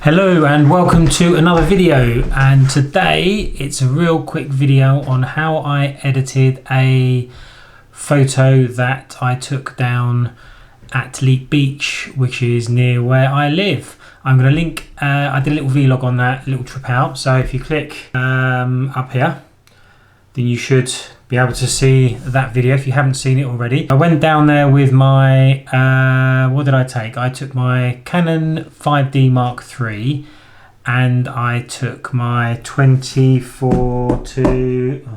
Hello and welcome to another video, and today it's a real quick video on how I edited a photo that I took down at Leap Beach, which is near where I live. I'm going to link, I did a little vlog on that little trip out, so if you click up here then you should be able to see that video if you haven't seen it already. I went down there with my, what did I take? I took my Canon 5D Mark III and I took my 24 to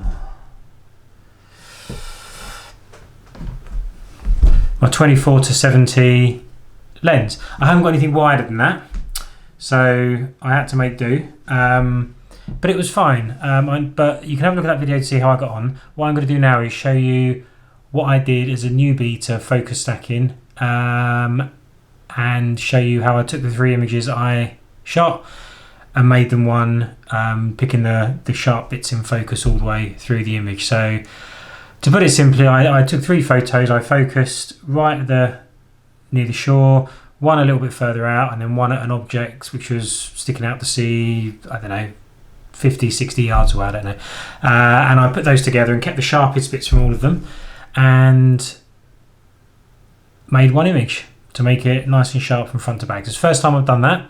70 lens. I haven't got anything wider than that, so I had to make do. But it was fine. But you can have a look at that video to see how I got on. What I'm going to do now is show you what I did as a newbie to focus stacking, and show you how I took the three images I shot and made them one, picking the sharp bits in focus all the way through the image. So to put it simply, I took three photos. I focused right at near the shore, one a little bit further out, and then one at an object which was sticking out to sea, I don't know, 50, 60 yards away, I don't know. And I put those together and kept the sharpest bits from all of them and made one image to make it nice and sharp from front to back. It's the first time I've done that.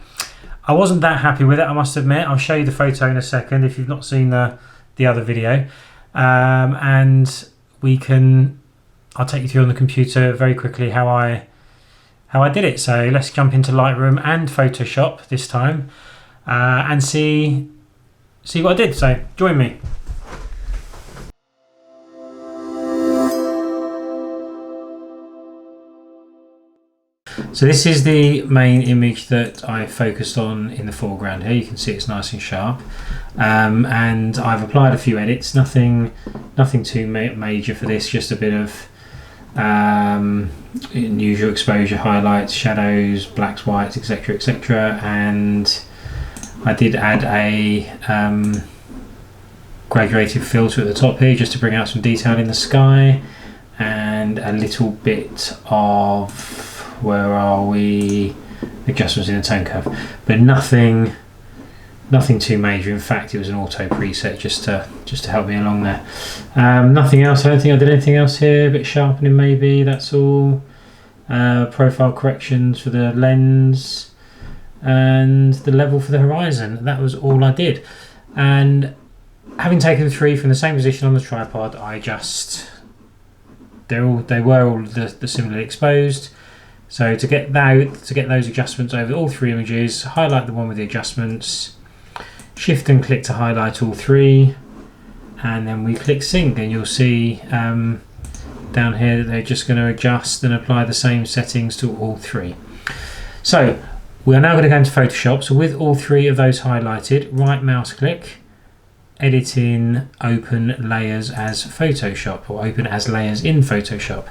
I wasn't that happy with it, I must admit. I'll show you the photo in a second if you've not seen the other video. And I'll take you through on the computer very quickly how I did it. So let's jump into Lightroom and Photoshop this time, and see what I did. So join me. So this is the main image that I focused on in the foreground here. You can see it's nice and sharp, and I've applied a few edits. Nothing too major for this, just a bit of unusual exposure, highlights, shadows, blacks, whites, etc, etc. And I did add a graduated filter at the top here just to bring out some detail in the sky, and a little bit of, where are we, adjustments in the tone curve, but nothing too major. In fact, it was an auto preset just to help me along there. Nothing else. I don't think I did anything else here. A bit sharpening maybe, that's all. Profile corrections for the lens and the level for the horizon. That was all I did. And having taken three from the same position on the tripod, they were all the similarly exposed. So to get those adjustments over all three images, highlight the one with the adjustments, shift and click to highlight all three, and then we click sync, and you'll see down here that they're just going to adjust and apply the same settings to all three. So we are now going to go into Photoshop. So with all three of those highlighted, right mouse click, edit in open layers as Photoshop, or open as layers in Photoshop.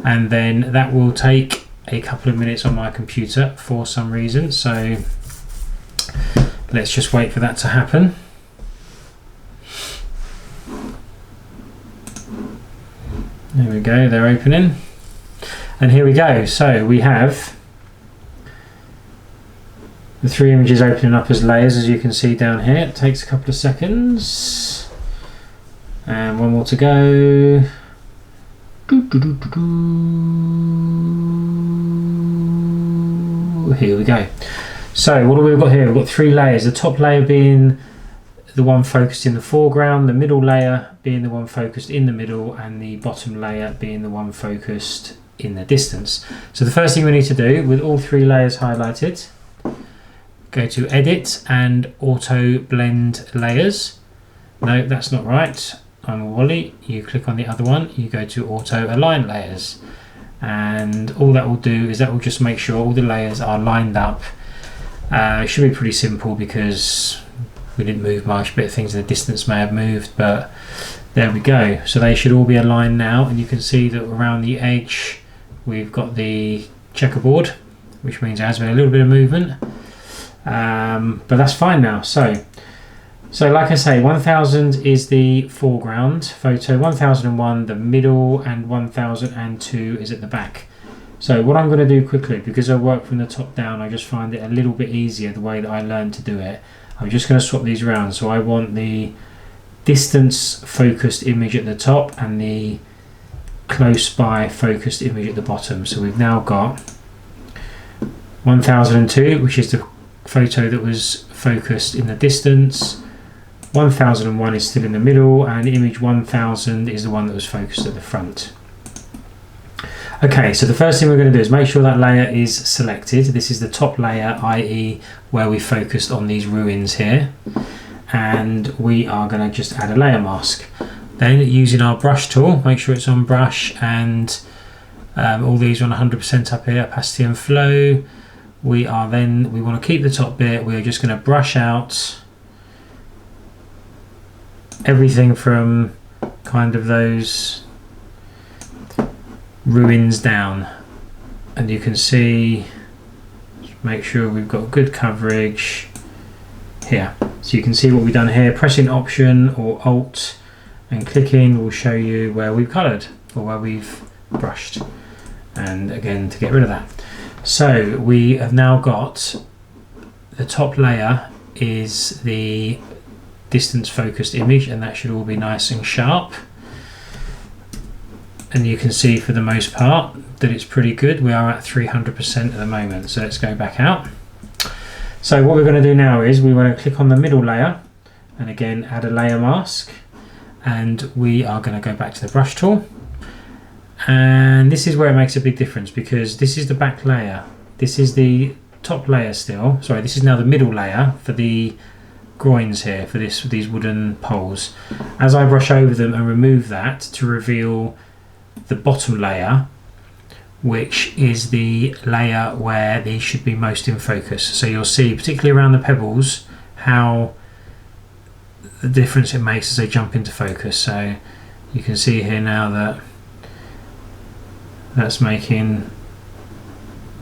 And then that will take a couple of minutes on my computer for some reason. So let's just wait for that to happen. There we go, they're opening. And here we go. So we have the three images opening up as layers, as you can see down here. It takes a couple of seconds. And one more to go. Here we go. So what have we got here? We've got three layers. The top layer being the one focused in the foreground, the middle layer being the one focused in the middle, and the bottom layer being the one focused in the distance. So the first thing we need to do, with all three layers highlighted, go to Edit and Auto Blend Layers. No, that's not right. I'm a Wally. You click on the other one, you go to Auto Align Layers, and all that will do is that will just make sure all the layers are lined up. It should be pretty simple because we didn't move much, but things in the distance may have moved, but there we go. So they should all be aligned now, and you can see that around the edge we've got the checkerboard, which means there has been a little bit of movement. But that's fine now. So like I say, 1000 is the foreground photo, 1001 the middle, and 1002 is at the back. So what I'm going to do quickly, because I work from the top down, I just find it a little bit easier the way that I learned to do it. I'm just going to swap these around. So I want the distance focused image at the top and the close by focused image at the bottom. So we've now got 1002, which is the photo that was focused in the distance. 1001 is still in the middle, and image 1000 is the one that was focused at the front. Okay, so the first thing we're going to do is make sure that layer is selected. This is the top layer, i.e. where we focused on these ruins here. And we are going to just add a layer mask. Then using our brush tool, make sure it's on brush, and all these are on 100% up here, opacity and flow. We want to keep the top bit. We're just going to brush out everything from kind of those ruins down, and you can see, make sure we've got good coverage here. So you can see what we've done here. Pressing Option or Alt and clicking will show you where we've coloured or where we've brushed, and again to get rid of that. So we have now got the top layer is the distance focused image, and that should all be nice and sharp. And you can see for the most part that it's pretty good. We are at 300% at the moment. So let's go back out. So what we're going to do now is we want to click on the middle layer and again add a layer mask, and we are going to go back to the brush tool. And this is where it makes a big difference, because this is the back layer. This is the top layer still. Sorry, this is now the middle layer for the groins here, for these wooden poles. As I brush over them and remove that to reveal the bottom layer, which is the layer where these should be most in focus. So you'll see, particularly around the pebbles, how the difference it makes as they jump into focus. So you can see here now that that's making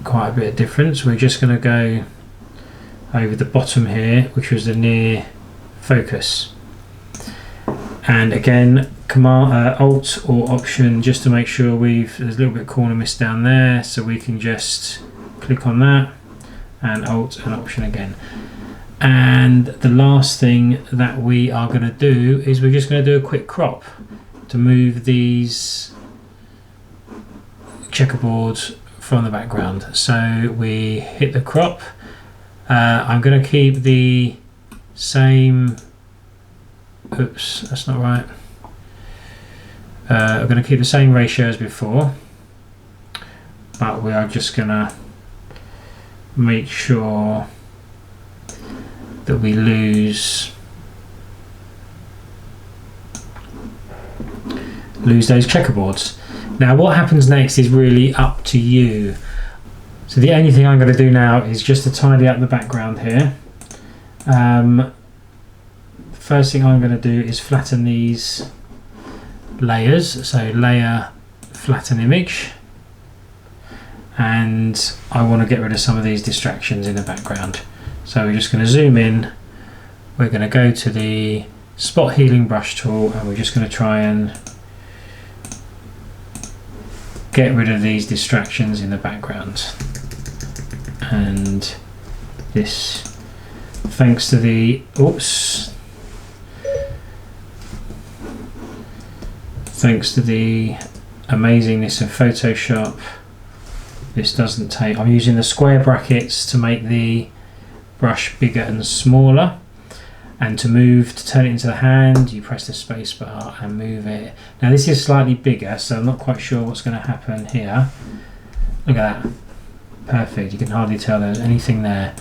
quite a bit of difference. We're just going to go over the bottom here, which was the near focus, and again Command Alt or Option just to make sure there's a little bit of corner mist down there, so we can just click on that and Alt and Option again. And the last thing that we are going to do is we're just going to do a quick crop to move these checkerboards from the background. So we hit the crop. I'm going to keep the same, oops, that's not right. I'm going to keep the same ratio as before, but we are just going to make sure that we lose those checkerboards. Now what happens next is really up to you. So the only thing I'm going to do now is just to tidy up the background here. The first thing I'm going to do is flatten these layers. So layer, flatten image, and I want to get rid of some of these distractions in the background. So we're just going to zoom in. We're going to go to the spot healing brush tool, and we're just going to try and get rid of these distractions in the background. And this, thanks to the amazingness of Photoshop, this doesn't take, I'm using the square brackets to make the brush bigger and smaller, and to turn it into the hand, you press the space bar and move it. Now this is slightly bigger, so I'm not quite sure what's going to happen here. Look at that, perfect, you can hardly tell there's anything there.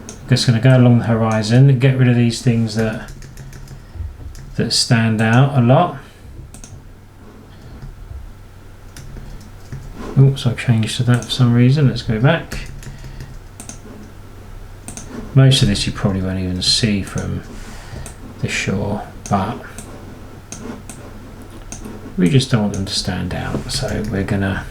I'm just going to go along the horizon, get rid of these things that stand out a lot. Oops, I've changed to that for some reason. Let's go back. Most of this you probably won't even see from the shore, but we just don't want them to stand out, so we're gonna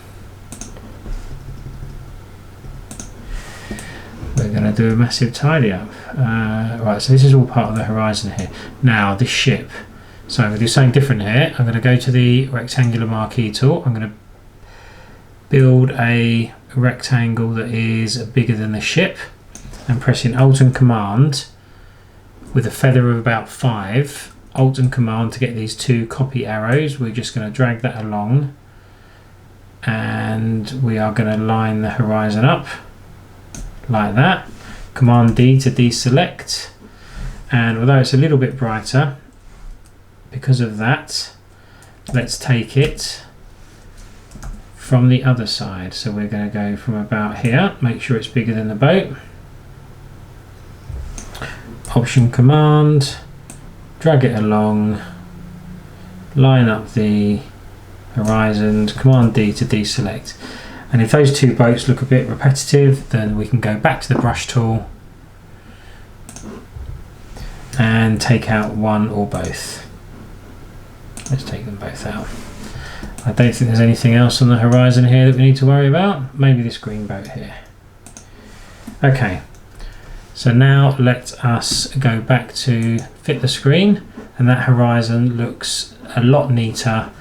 do a massive tidy up. Right, so this is all part of the horizon here. Now this ship, so I'm going to do something different here. I'm going to go to the rectangular marquee tool. I'm going to build a rectangle that is bigger than the ship, and pressing Alt and Command with a feather of about 5, Alt and Command to get these 2 copy arrows. We're just going to drag that along, and we are going to line the horizon up like that. Command D to deselect, and although it's a little bit brighter because of that, let's take it from the other side. So we're going to go from about here, make sure it's bigger than the boat. Option Command, drag it along, line up the horizon, Command D to deselect. And if those 2 boats look a bit repetitive, then we can go back to the brush tool and take out one or both. Let's take them both out. I don't think there's anything else on the horizon here that we need to worry about. Maybe this green boat here. Okay, so now let us go back to fit the screen, and that horizon looks a lot neater,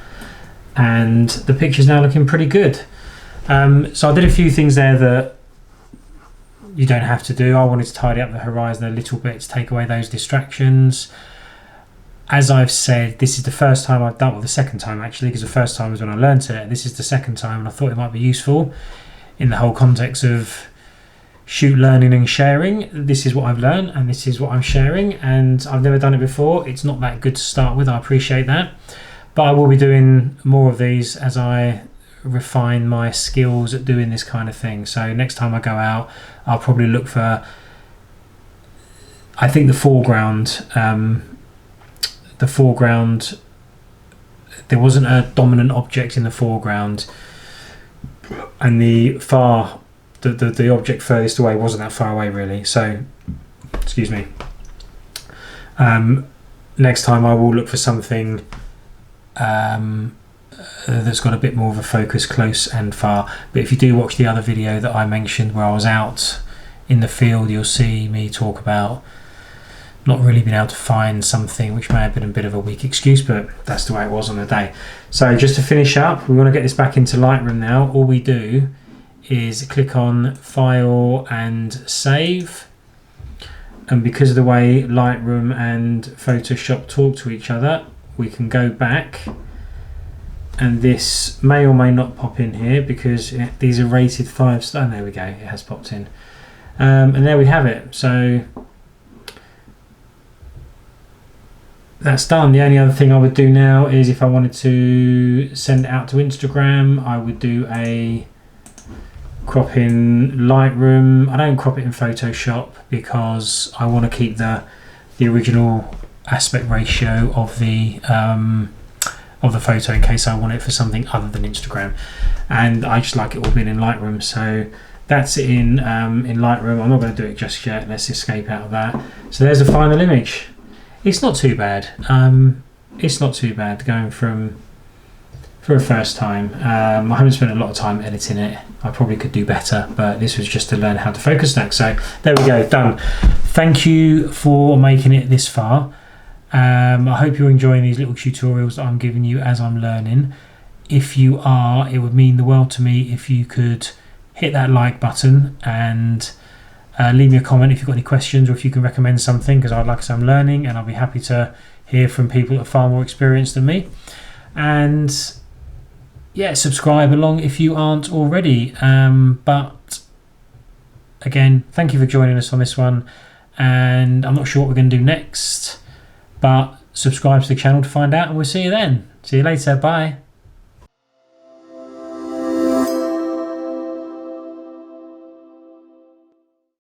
and the picture's now looking pretty good. So I did a few things there that you don't have to do. I wanted to tidy up the horizon a little bit to take away those distractions. As I've said, this is the first time I've done, well, the second time actually, because the first time was when I learnt it. This is the second time, and I thought it might be useful in the whole context of shoot learning and sharing. This is what I've learned, and this is what I'm sharing, and I've never done it before. It's not that good to start with, I appreciate that. But I will be doing more of these as I refine my skills at doing this kind of thing. So next time I go out, I'll probably look for, I think the foreground, there wasn't a dominant object in the foreground, and the object furthest away wasn't that far away really. So, excuse me. Next time I will look for something that's got a bit more of a focus close and far. But if you do watch the other video that I mentioned where I was out in the field, you'll see me talk about not really being able to find something, which may have been a bit of a weak excuse, but that's the way it was on the day. So just to finish up, we want to get this back into Lightroom now. All we do is click on File and Save, and because of the way Lightroom and Photoshop talk to each other, we can go back, and this may or may not pop in here because these are rated 5 stars. Oh, there we go, it has popped in, and there we have it. So that's done. The only other thing I would do now is if I wanted to send it out to Instagram, I would do a crop in Lightroom. I don't crop it in Photoshop because I want to keep the original aspect ratio of the photo in case I want it for something other than Instagram, and I just like it all being in Lightroom. So that's it in Lightroom. I'm not going to do it just yet. Let's escape out of that. So there's the final image. It's not too bad. It's not too bad going for a first time. I haven't spent a lot of time editing it. I probably could do better, but this was just to learn how to focus stack. So there we go, done. Thank you for making it this far. I hope you're enjoying these little tutorials that I'm giving you as I'm learning. If you are, it would mean the world to me if you could hit that like button and leave me a comment if you've got any questions, or if you can recommend something, because like I say, I'm learning and I'll be happy to hear from people that are far more experienced than me. And yeah, subscribe along if you aren't already. But again, thank you for joining us on this one, and I'm not sure what we're going to do next, but subscribe to the channel to find out, and we'll see you then. See you later. Bye.